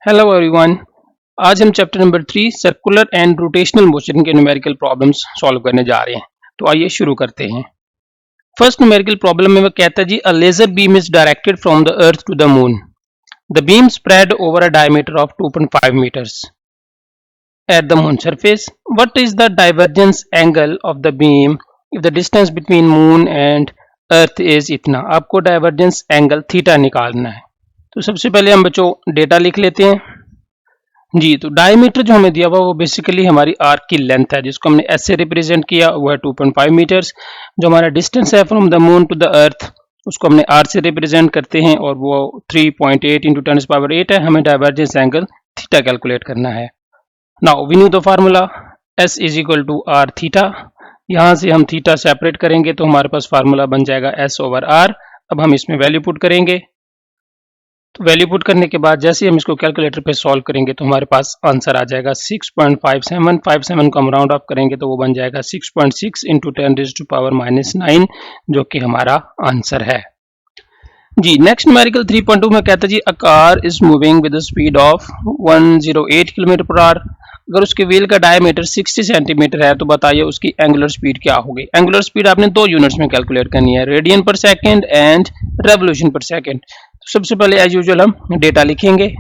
Hello everyone. आज हम chapter number 3 circular and rotational motion के न्यूमेरिकल प्रॉब्लम्स सॉल्व करने जा रहे हैं। तो आइए शुरू करते हैं। फर्स्ट न्यूमेरिकल प्रॉब्लम में वो कहता है जी a laser beam is directed from the earth to the moon. The beam spread over a diameter of 2.5 metres at the moon surface. What is the divergence angle of the beam if the distance between moon and earth is इतना? आपको divergence angle theta निकालना है। तो सबसे पहले हम बच्चों data लिख लेते हैं जी। तो डायमीटर जो हमें दिया हुआ वो बेसिकली हमारी आर्क की लेंथ है जिसको हमने एस से रिप्रेजेंट किया, वो है 2.5 मीटर्स। जो हमारा डिस्टेंस है from the moon to the earth उसको हमने आर से रिप्रेजेंट करते हैं और वो 3.8 इंटू 10⁸ है। हमें डाइवर्जेंस एंगल थीटा कैलकुलेट करना है। Now we knew the formula S is equal to r theta. यहाँ से हम थीटा सेपरेट करेंगे तो हमारे पास फार्मूला बन जाएगा S ओवर आर। अब हम इसमें वैल्यू पुट करेंगे। तो वैल्यू पुट करने के बाद जैसे हम इसको कैलकुलेटर पे सॉल्व करेंगे तो हमारे पास आंसर आ जाएगा 6.57 को हम राउंड ऑफ करेंगे तो वो बन जाएगा 6.6 इंटू 10⁻⁹ जो कि हमारा आंसर है जी। नेक्स्ट न्यूमेरिकल 3.2 में कहता है जी a car is moving with the speed of 108 kilometre per hour. अगर उसके व्हील का डायमीटर 60 सेंटीमीटर है तो बताइए उसकी एंगुलर स्पीड क्या होगी। एंगुलर स्पीड आपने दो यूनिट्स में कैलकुलेट करनी है, radian per second and revolution पर सेकंड। तो सबसे पहले एज यूजुअल हम डेटा लिखेंगे।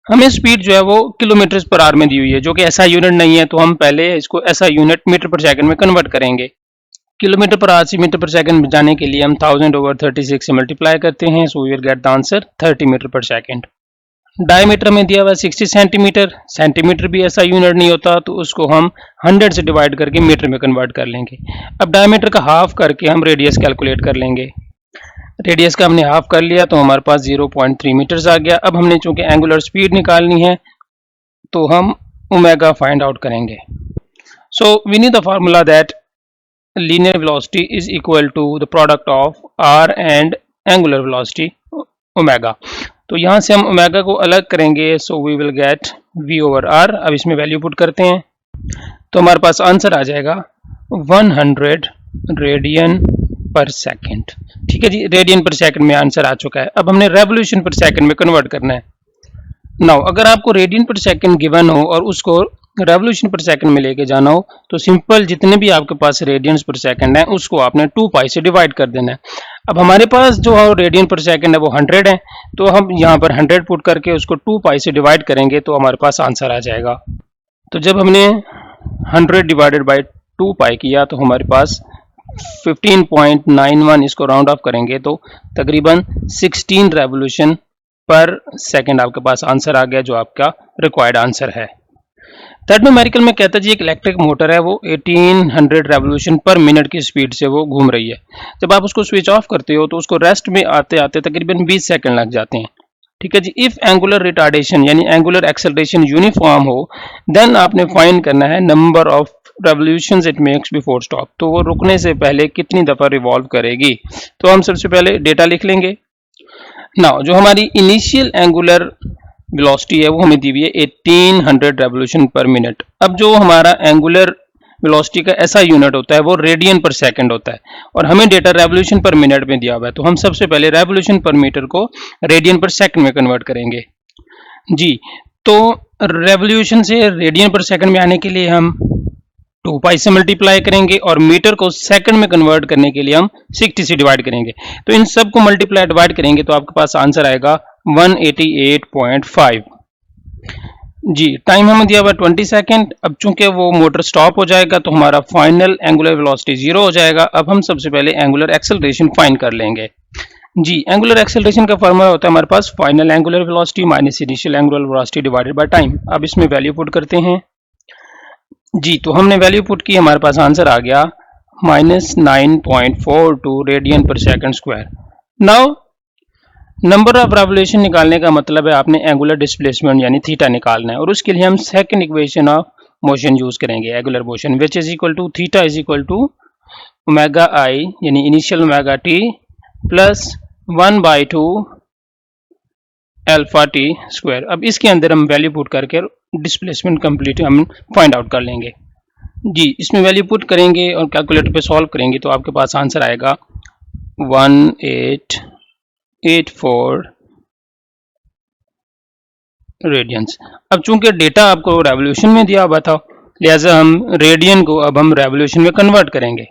हमें स्पीड जो है वो किलोमीटर पर आवर में दी हुई है जो कि ऐसा यूनिट नहीं है, तो हम पहले इसको ऐसा यूनिट मीटर पर सेकंड में कन्वर्ट करेंगे। किलोमीटर पर आवर से मीटर पर सेकंड में जाने के लिए हम 1000 ओवर 36 से मल्टीप्लाई करते हैं, so we will get the answer 30 metre पर सेकंड। डायमीटर में दिया हुआ 60 सेंटीमीटर, सेंटीमीटर भी ऐसा यूनिट नहीं होता तो उसको हम 100 से डिवाइड करके मीटर में कन्वर्ट कर लेंगे। अब डायमीटर का हाफ करके हम रेडियस कैलकुलेट कर लेंगे। रेडियस का हमने हाफ कर लिया तो हमारे पास 0.3 मीटर्स आ गया। अब हमने चूंकि एंगुलर स्पीड निकालनी है तो हम ओमेगा फाइंड आउट करेंगे। So we need the formula that linear velocity is equal to the product of r and angular velocity omega। तो यहाँ से हम ओमेगा को अलग करेंगे, so we will get v over r। अब इसमें वैल्यू पुट करते हैं तो हमारे पास आंसर आ जाएगा 100 रेडियन पर सेकंड। ठीक है जी, रेडियन पर सेकंड में आंसर आ चुका है। अब हमने रेवोल्यूशन पर सेकंड में कन्वर्ट करना है। नाउ अगर आपको रेडियन पर सेकंड गिवन हो और उसको रेवोल्यूशन पर सेकंड में लेके जाना हो तो सिंपल जितने भी आपके पास रेडियंस पर सेकंड है उसको आपने 2 पाई से डिवाइड कर देना है। अब हमारे पास जो रेडियन पर सेकंड है वो 100 है, तो हम यहाँ पर 100 पुट करके उसको 2 पाई से डिवाइड करेंगे तो हमारे पास आंसर आ जाएगा। तो जब हमने 100 डिवाइडेड बाई 2 पाई किया तो हमारे पास 15.91, इसको राउंड ऑफ करेंगे तो तकरीबन 16 रेवोल्यूशन पर सेकंड आपके पास आंसर आ गया जो आपका रिक्वायर्ड आंसर है। थर्ड न्यूमेरिकल में कहता है जी एक इलेक्ट्रिक मोटर है वो 1800 रेवोल्यूशन पर मिनट की स्पीड से वो घूम रही है। जब आप उसको स्विच ऑफ करते हो तो उसको रेस्ट में आते आते तकरीबन 20 सेकंड लग जाते हैं। ठीक है जी। इफ एंगुलर रिटार्डेशन यानी एंगुलर एक्सेलरेशन यूनिफॉर्म हो देन आपने फाइंड करना है number of revolutions it makes before stop. तो वो रुकने से पहले कितनी दफा रिवॉल्व करेगी। तो हम सबसे पहले डेटा लिख लेंगे। नाउ जो हमारी इनिशियल एंगुलर वेलोसिटी है वो हमें दी हुई है 1800 रेवोल्यूशन पर मिनट। अब जो हमारा एंगुलर वेलोसिटी का ऐसा यूनिट होता है वो रेडियन पर सेकंड होता है और हमें डेटा रेवोल्यूशन पर मिनट में दिया हुआ है, तो हम सबसे पहले रेवोल्यूशन पर मीटर को रेडियन पर सेकंड में कन्वर्ट करेंगे जी। तो रेवोल्यूशन से रेडियन पर सेकंड में आने के लिए हम 2 पाई से मल्टीप्लाई करेंगे और मीटर को सेकंड में कन्वर्ट करने के लिए हम 60 से डिवाइड करेंगे। तो इन सब को मल्टीप्लाई डिवाइड करेंगे तो आपके पास आंसर आएगा 188.5 जी। टाइम हमें दिया हुआ 20 सेकंड। अब चूंकि वो मोटर स्टॉप हो जाएगा तो हमारा फाइनल एंगुलर वेलोसिटी 0 हो जाएगा। अब हम सबसे पहले एंगुलर एक्सेलरेशन फाइंड कर लेंगे जी। एंगुलर एक्सेलरेशन का फॉर्मूला होता है हमारे पास final angular velocity minus initial angular velocity divided by time. अब इसमें वैल्यू पुट करते हैं जी। तो हमने वैल्यू पुट की, हमारे पास आंसर आ गया -9.42 radian per second square. Now number of revolution निकालने का मतलब है आपने एंगुलर डिस्प्लेसमेंट यानी थीटा निकालना है और उसके लिए हम second equation of motion use करेंगे angular motion, which is equal to theta is equal to omega I यानी initial omega T plus 1/2 alpha T square. अब इसके अंदर हम वैल्यू पुट करके डिस्प्लेसमेंट कंप्लीट हम फाइंड आउट कर लेंगे जी। इसमें वैल्यू पुट करेंगे और कैलकुलेटर पे सॉल्व करेंगे तो आपके पास आंसर आएगा 1884 रेडियंस। अब चूंकि डेटा आपको रेवोल्यूशन में दिया हुआ था, लिहाजा हम रेडियन को अब हम रेवोल्यूशन में कन्वर्ट करेंगे।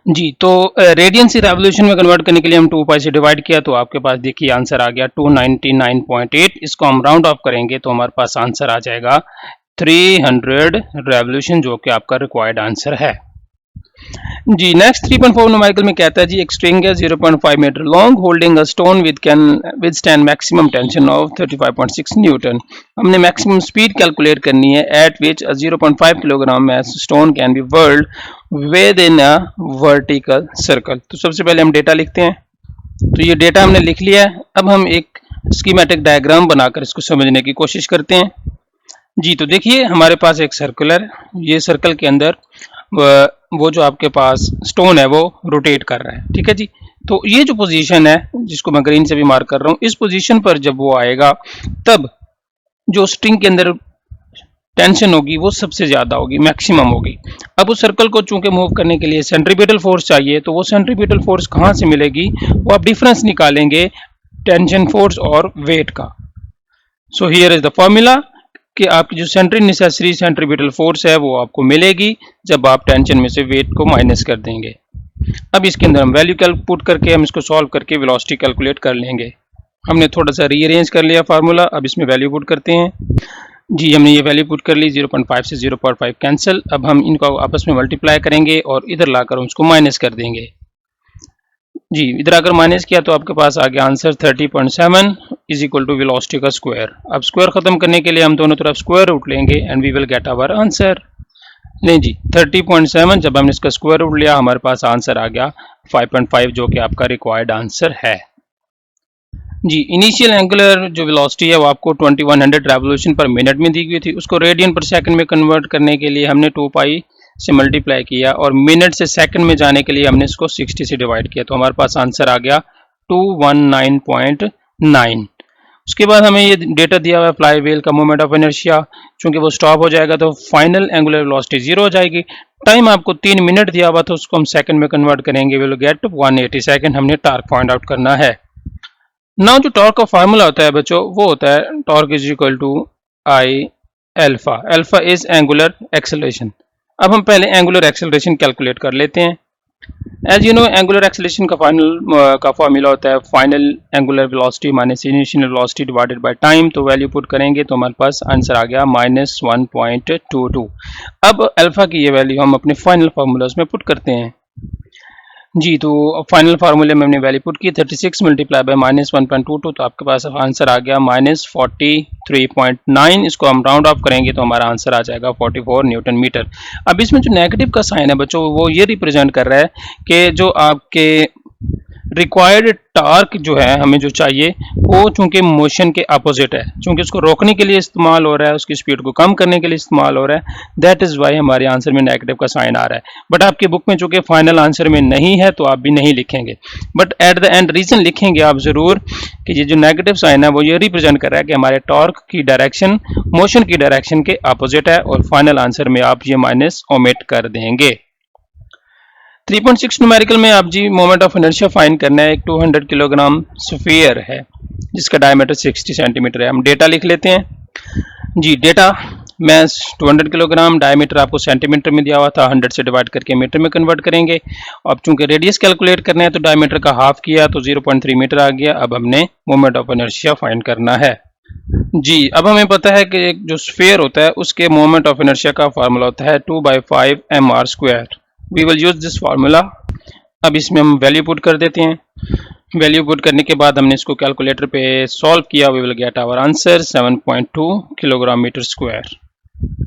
जी, तो रेडियन से रेवोल्यूशन में कन्वर्ट करने के लिए हम 2 पाई से डिवाइड किया, तो आपके पास देखिए आंसर आ गया 299.8। इसको हम राउंड ऑफ करेंगे तो हमारे पास आंसर आ जाएगा 300 रेवोल्यूशन, जो कि आपका रिक्वायर्ड आंसर है। जी, नेक्स्ट 3.4 न्यूमेरिकल में कहता है जी, एक स्ट्रिंग है 0.5 metre long holding a stone with can withstand maximum tension of 35.6 newton. हमने मैक्सिमम स्पीड कैलकुलेट करनी है at which a 0.5 kilogram mass stone can be whirled within a vertical circle. तो सबसे पहले हम डेटा लिखते हैं। तो ये डेटा हमने लिख लिया है। अब हम एक स्कीमेटिक डायग्राम बनाकर इसको समझने की कोशिश करते हैं। जी, तो देखिए हमारे पास एक सर्कुलर है, ये सर्कल के अंदर वो जो आपके पास स्टोन है वो रोटेट कर रहा है, ठीक है जी। तो ये जो पोजीशन है, जिसको मैं ग्रीन से भी मार्क कर रहा हूँ, इस पोजीशन पर जब वो आएगा तब जो स्ट्रिंग के अंदर टेंशन होगी वो सबसे ज्यादा होगी, मैक्सिमम होगी। अब उस सर्कल को चूंकि मूव करने के लिए सेंट्रीपिटल फोर्स चाहिए, तो वो सेंट्रीपिटल फोर्स कहाँ से मिलेगी, वो आप डिफरेंस निकालेंगे टेंशन फोर्स और वेट का। So here is the formula कि आपकी जो नेसेसरी सेंट्रीपिटल फोर्स है वो आपको मिलेगी जब आप टेंशन में से वेट को माइनस कर देंगे। अब इसके अंदर हम वैल्यू पुट करके हम इसको सॉल्व करके वेलोसिटी कैलकुलेट कर लेंगे। हमने थोड़ा सा रीअरेंज कर लिया फार्मूला, अब इसमें वैल्यू पुट करते हैं। जी, हमने ये वैल्यू पुट कर ली, 0.5 से 0.5 कैंसिल। अब हम इनको आपस में मल्टीप्लाई करेंगे और इधर लाकर उसको माइनस कर देंगे। जी, इधर अगर माइनस किया तो आपके पास आ गया answer 30.7 is equal to velocity का स्क्वायर। अब स्क्वायर खत्म करने के लिए हम दोनों तरफ स्क्वायर रूट लेंगे and we will get our answer. नहीं जी, 30.7 जब हमने इसका स्क्वायर रूट लिया हमारे पास आंसर आ गया 5.5, जो कि आपका रिक्वायर्ड आंसर है। जी, इनिशियल एंगुलर जो वेलोसिटी है वो आपको 2100 रेवोल्यूशन पर मिनट में दी गई थी, उसको रेडियन पर सेकंड में कन्वर्ट करने के लिए हमने 2 पाई से मल्टीप्लाई किया और मिनट से सेकंड में जाने के लिए हमने इसको 60 से डिवाइड किया, तो हमारे पास आंसर आ गया 219.9। उसके बाद हमें ये डेटा दिया हुआ है फ्लाई व्हील का मोमेंट ऑफ इनर्शिया, चूंकि वो स्टॉप हो जाएगा तो फाइनल एंगुलर वेलोसिटी 0 हो जाएगी। टाइम आपको 3 मिनट दिया हुआ, तो उसको हम सेकंड में कन्वर्ट करेंगे, विल गेट 180 सेकंड। हमने टॉर्क फाइंड आउट करना है। नाउ जो टॉर्क का फार्मूला होता है बच्चों, वो होता है torque is equal to I alpha. Alpha is angular acceleration. अब हम पहले एंगुलर एक्सेलरेशन कैलकुलेट कर लेते हैं। As you know, angular acceleration का फार्मूला होता है final angular velocity minus initial velocity divided by time. तो वैल्यू पुट करेंगे तो हमारे पास आंसर आ गया -1.22। अब अल्फा की ये वैल्यू हम अपने फाइनल फार्मूलाज में पुट करते हैं। जी, तो फाइनल फार्मूले में हमने वैल्यू पुट की 36 मल्टीप्लाई बाय -1.22, तो आपके पास आंसर आ गया -43.9। इसको हम राउंड ऑफ करेंगे तो हमारा आंसर आ जाएगा 44 न्यूटन मीटर। अब इसमें जो नेगेटिव का साइन है बच्चों, वो ये रिप्रेजेंट कर रहा है कि जो आपके रिक्वायर्ड टार्क जो है हमें जो चाहिए वो चूंकि मोशन के अपोजिट है, चूंकि उसको रोकने के लिए इस्तेमाल हो रहा है, उसकी स्पीड को कम करने के लिए इस्तेमाल हो रहा है, दैट इज वाई हमारे आंसर में नेगेटिव का साइन आ रहा है। बट आपकी बुक में चूंकि फाइनल आंसर में नहीं है तो आप भी नहीं लिखेंगे, but at the end reason लिखेंगे आप जरूर कि ये जो नेगेटिव साइन है वो ये रिप्रेजेंट कर रहा है कि हमारे टॉर्क की डायरेक्शन मोशन की डायरेक्शन के अपोजिट है, और फाइनल आंसर में आप ये माइनस ओमिट कर देंगे। 3.6 न्यूमेरिकल में आप जी मोमेंट ऑफ इनर्शिया फाइंड करना है। एक 200 किलोग्राम स्फीयर है जिसका डायमीटर 60 सेंटीमीटर है। हम डेटा लिख लेते हैं। जी, डेटा मैस 200 किलोग्राम, डायमीटर आपको सेंटीमीटर में दिया हुआ था, 100 से डिवाइड करके मीटर में कन्वर्ट करेंगे। अब चूंकि रेडियस कैलकुलेट करना है तो डायमीटर का हाफ किया तो 0.3 मीटर आ गया। अब हमने मोमेंट ऑफ इनर्शिया फाइंड करना है। जी, अब हमें पता है कि जो स्फीयर होता है उसके मोमेंट ऑफ इनर्शिया का फार्मूला होता है 2/5 mr²। We will use this formula. अब इसमें हम वैल्यू पुट कर देते हैं। वैल्यू पुट करने के बाद हमने इसको कैलकुलेटर पे सॉल्व किया, we will get our answer 7.2 kilogram metre square.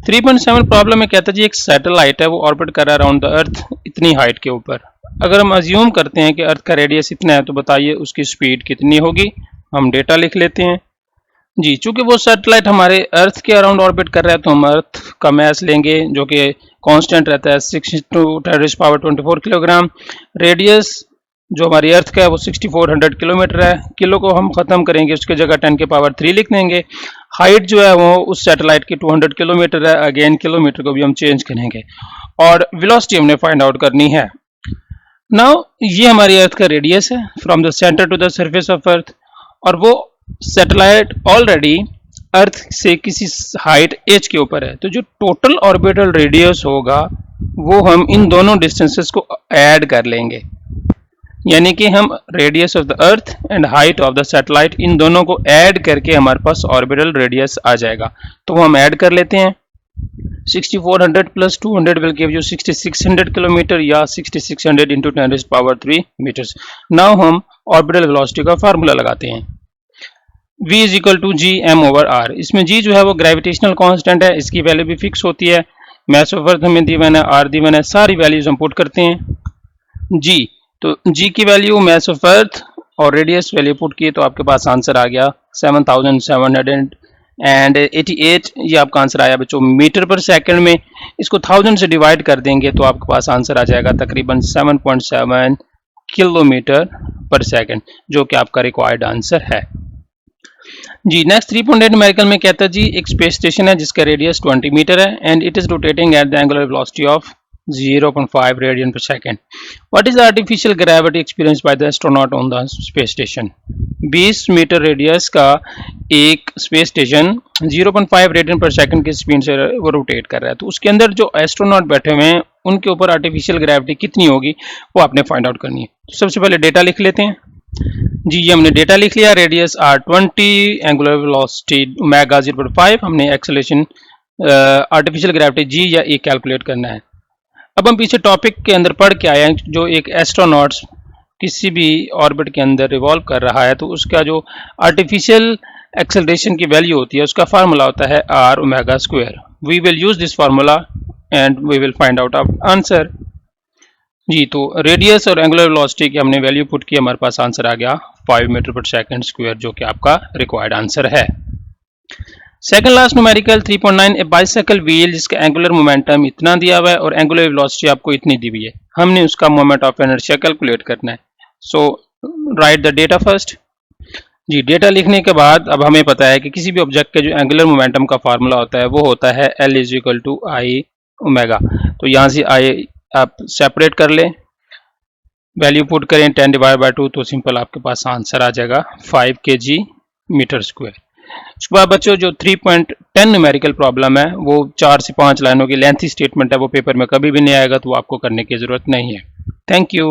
3.7 problem में कहता है जी एक सैटेलाइट है वो ऑर्बिट कर रहा है अराउंड द अर्थ इतनी हाइट के ऊपर। अगर हम अज्यूम करते हैं कि अर्थ का रेडियस इतना है तो बताइए उसकी स्पीड कितनी होगी। हम डेटा लिख लेते हैं। जी, चूंकि वो सैटेलाइट हमारे अर्थ के अराउंड ऑर्बिट कर रहा है तो हम अर्थ का मैस लेंगे जो कि कांस्टेंट रहता है 6 × 10⁻24 किलोग्राम। रेडियस जो हमारी अर्थ का है वो 6400 किलोमीटर है। किलो को हम खत्म करेंगे, उसकी जगह 10⁻3 लिख देंगे। हाइट जो है वो उस सैटेलाइट की 200 किलोमीटर है। अगेन किलोमीटर को भी हम चेंज करेंगे और वेलोसिटी हमने फाइंड आउट करनी है। नाउ ये हमारी अर्थ का रेडियस है from the centre to the surface of earth, और वो सैटेलाइट ऑलरेडी अर्थ से किसी हाइट h के ऊपर है, तो जो टोटल ऑर्बिटल रेडियस होगा वो हम इन दोनों डिस्टेंसेस को ऐड कर लेंगे, यानी कि हम radius of the earth and height of the satellite इन दोनों को ऐड करके हमारे पास ऑर्बिटल रेडियस आ जाएगा। तो वो हम ऐड कर लेते हैं। 6400 plus 200 will give you 6600 kilometre या 6600 into 10⁻³ मीटर्स। नाउ हम ऑर्बिटल वेलोसिटी का फार्मूला लगाते हैं। v is equal to g m over r। इसमें g जो है वो ग्रेविटेशनल कांस्टेंट है, इसकी वैल्यू भी फिक्स होती है। मास ऑफ अर्थ हमें दी मैंने, r दी मैंने, सारी वैल्यूज हम पुट करते हैं। g, तो g की वैल्यू, मास ऑफ अर्थ और रेडियस वैल्यू पुट की तो आपके पास आंसर आ गया 7788। ये आपका आंसर आया बच्चों मीटर पर सेकंड में। इसको 1000 से डिवाइड कर देंगे तो आपके पास आंसर आ जाएगा तकरीबन 7.7 किलोमीटर पर सेकंड, जो कि आपका रिक्वायर्ड आंसर है जी। नेक्स्ट 3.8 न्यूमेरिकल में कहता है जी एक स्पेस स्टेशन है जिसका रेडियस 20 मीटर है and it is rotating at the angular velocity of 0.5 radian per second. What is the artificial gravity experience by the astronaut on the space station. 20 metre radius का एक space station 0.5 radian per second की speed से वो rotate कर रहा है, तो उसके अंदर जो एस्ट्रोनॉट बैठे हुए हैं उनके ऊपर आर्टिफिशियल ग्रेविटी कितनी होगी वो आपने फाइंड आउट करनी है। तो सबसे पहले डेटा लिख लेते हैं जी। ये हमने डेटा लिख लिया, radius r20, angular velocity omega 0.5, हमने एक्सेलरेशन आर्टिफिशियल ग्रेविटी g या e कैलकुलेट करना है। अब हम पीछे टॉपिक के अंदर पढ़ के आए हैं, जो एक एस्ट्रोनॉट्स किसी भी ऑर्बिट के अंदर रिवॉल्व कर रहा है तो उसका जो आर्टिफिशियल एक्सेलरेशन की वैल्यू होती है उसका फार्मूला होता है r omega square. We will use this formula and we will find out answer जी। तो रेडियस और एंगुलर वेलोसिटी की हमने वैल्यू पुट की, हमारे पास आंसर आ गया 5 मीटर पर सेकंड स्क्वायर, जो कि आपका रिक्वायर्ड आंसर है। सेकंड लास्ट न्यूमेरिकल 3.9, ए बाइसाइकिल व्हील जिसका एंगुलर मोमेंटम इतना दिया हुआ है और एंगुलर वेलोसिटी आपको इतनी दी हुई है, हमने उसका मोमेंट ऑफ इनर्शिया कैलकुलेट करना है। So write the data first जी। डेटा लिखने के बाद अब हमें पता है कि किसी भी ऑब्जेक्ट के जो एंगुलर मोमेंटम का फार्मूला होता है वो होता है L is equal to I omega. तो यहाँ से आई आप सेपरेट कर लें, वैल्यू पुट करें 10/2 तो सिंपल आपके पास आंसर आ जाएगा 5 kg मीटर स्क्वायर। उसके बाद बच्चों जो 3.10 न्यूमेरिकल प्रॉब्लम है वो 4 से 5 लाइनों की लेंथी स्टेटमेंट है, वो पेपर में कभी भी नहीं आएगा तो आपको करने की जरूरत नहीं है। Thank you.